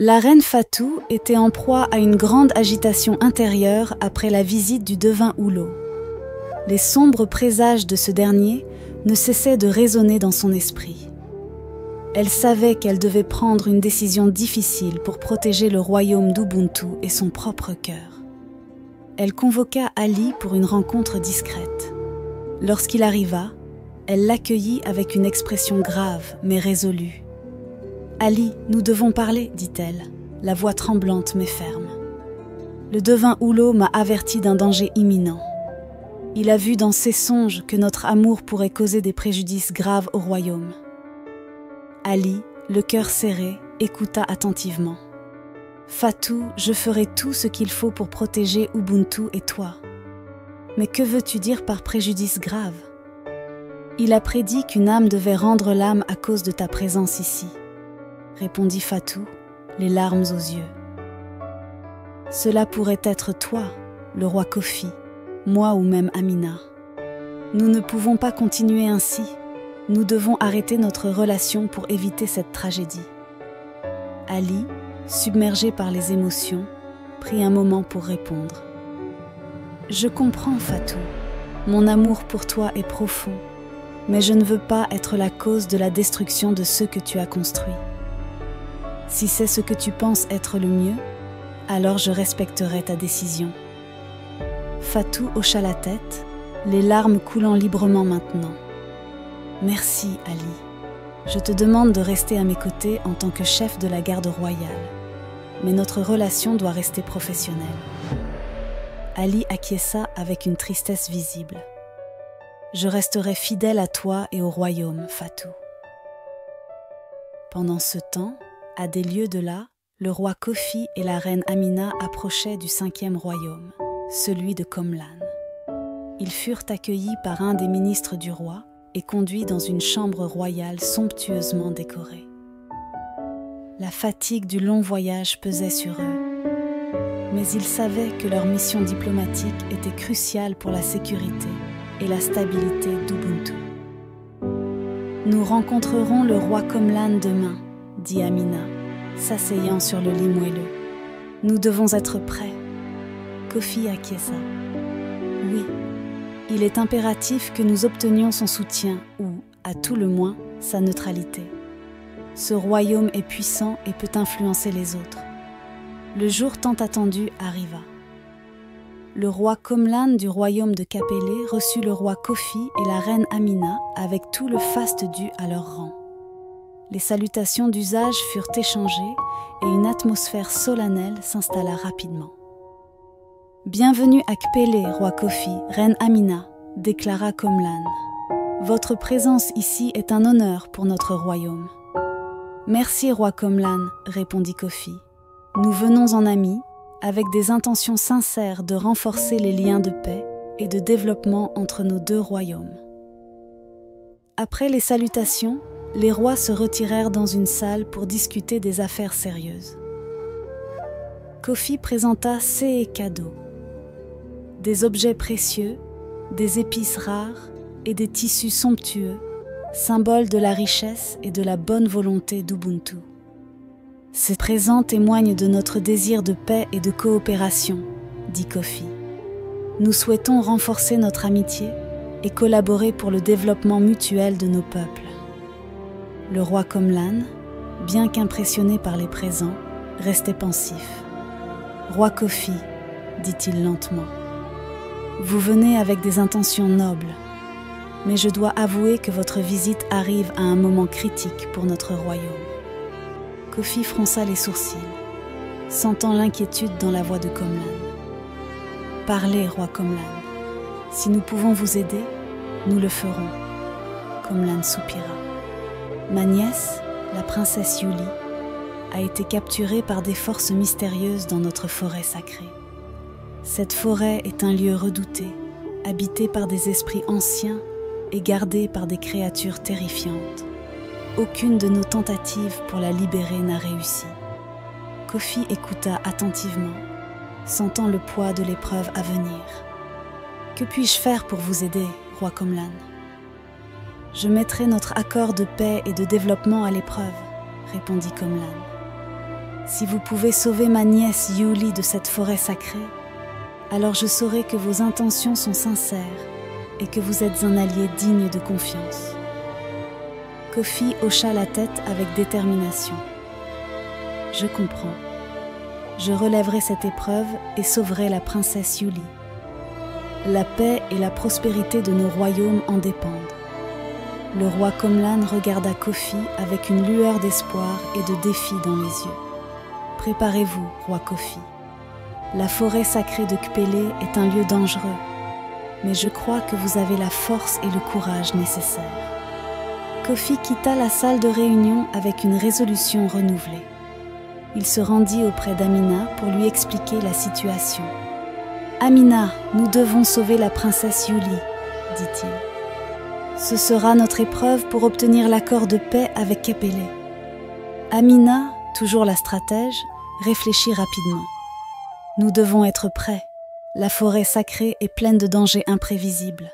La reine Fatou était en proie à une grande agitation intérieure après la visite du devin Hulot. Les sombres présages de ce dernier ne cessaient de résonner dans son esprit. Elle savait qu'elle devait prendre une décision difficile pour protéger le royaume d'Ubuntu et son propre cœur. Elle convoqua Ali pour une rencontre discrète. Lorsqu'il arriva, elle l'accueillit avec une expression grave mais résolue. « Ali, nous devons parler, dit-elle, la voix tremblante mais ferme. Le devin Hulot m'a averti d'un danger imminent. Il a vu dans ses songes que notre amour pourrait causer des préjudices graves au royaume. » Ali, le cœur serré, écouta attentivement. « Fatou, je ferai tout ce qu'il faut pour protéger Ubuntu et toi. Mais que veux-tu dire par préjudice grave ? Il a prédit qu'une âme devait rendre l'âme à cause de ta présence ici. » répondit Fatou, les larmes aux yeux. « Cela pourrait être toi, le roi Kofi, moi ou même Amina. Nous ne pouvons pas continuer ainsi. Nous devons arrêter notre relation pour éviter cette tragédie. » Ali, submergé par les émotions, prit un moment pour répondre. « Je comprends, Fatou. Mon amour pour toi est profond, mais je ne veux pas être la cause de la destruction de ceux que tu as construits. Si c'est ce que tu penses être le mieux, alors je respecterai ta décision. » Fatou hocha la tête, les larmes coulant librement maintenant. « Merci, Ali. Je te demande de rester à mes côtés en tant que chef de la garde royale, mais notre relation doit rester professionnelle. » Ali acquiesça avec une tristesse visible. « Je resterai fidèle à toi et au royaume, Fatou. » Pendant ce temps, à des lieues de là, le roi Kofi et la reine Amina approchaient du 5e royaume, celui de Komlan. Ils furent accueillis par un des ministres du roi et conduits dans une chambre royale somptueusement décorée. La fatigue du long voyage pesait sur eux, mais ils savaient que leur mission diplomatique était cruciale pour la sécurité et la stabilité d'Ubuntu. « Nous rencontrerons le roi Komlan demain, » dit Amina, s'asseyant sur le lit moelleux. « Nous devons être prêts. » Kofi acquiesça. « Oui, il est impératif que nous obtenions son soutien ou, à tout le moins, sa neutralité. Ce royaume est puissant et peut influencer les autres. » Le jour tant attendu arriva. Le roi Komlan du royaume de Kapélé reçut le roi Kofi et la reine Amina avec tout le faste dû à leur rang. Les salutations d'usage furent échangées et une atmosphère solennelle s'installa rapidement. « Bienvenue à Kpélé, roi Kofi, reine Amina, » déclara Komlan. « Votre présence ici est un honneur pour notre royaume. »« Merci, roi Komlan, » répondit Kofi. « Nous venons en amis, avec des intentions sincères de renforcer les liens de paix et de développement entre nos deux royaumes. » Après les salutations, les rois se retirèrent dans une salle pour discuter des affaires sérieuses. Kofi présenta ses cadeaux, des objets précieux, des épices rares et des tissus somptueux, symboles de la richesse et de la bonne volonté d'Ubuntu. Ces présents témoignent de notre désir de paix et de coopération, dit Kofi. Nous souhaitons renforcer notre amitié et collaborer pour le développement mutuel de nos peuples. Le roi Komlan, bien qu'impressionné par les présents, restait pensif. « Roi Kofi, dit-il lentement, vous venez avec des intentions nobles, mais je dois avouer que votre visite arrive à un moment critique pour notre royaume. » Kofi fronça les sourcils, sentant l'inquiétude dans la voix de Komlan. « Parlez, roi Komlan. Si nous pouvons vous aider, nous le ferons. » Komlan soupira. « Ma nièce, la princesse Yuli, a été capturée par des forces mystérieuses dans notre forêt sacrée. Cette forêt est un lieu redouté, habité par des esprits anciens et gardé par des créatures terrifiantes. Aucune de nos tentatives pour la libérer n'a réussi. » Kofi écouta attentivement, sentant le poids de l'épreuve à venir. « Que puis-je faire pour vous aider, roi Komlan ? » « Je mettrai notre accord de paix et de développement à l'épreuve, » répondit Komlan. « Si vous pouvez sauver ma nièce Yuli de cette forêt sacrée, alors je saurai que vos intentions sont sincères et que vous êtes un allié digne de confiance. Kofi hocha la tête avec détermination. Je comprends. Je relèverai cette épreuve et sauverai la princesse Yuli. La paix et la prospérité de nos royaumes en dépendent. Le roi Comlan regarda Kofi avec une lueur d'espoir et de défi dans les yeux. Préparez-vous, roi Kofi. La forêt sacrée de Kpélé est un lieu dangereux, mais je crois que vous avez la force et le courage nécessaires. Kofi quitta la salle de réunion avec une résolution renouvelée. Il se rendit auprès d'Amina pour lui expliquer la situation. « Amina, nous devons sauver la princesse Yuli, » dit-il. « Ce sera notre épreuve pour obtenir l'accord de paix avec Kpélé. » Amina, toujours la stratège, réfléchit rapidement. « Nous devons être prêts. La forêt sacrée est pleine de dangers imprévisibles.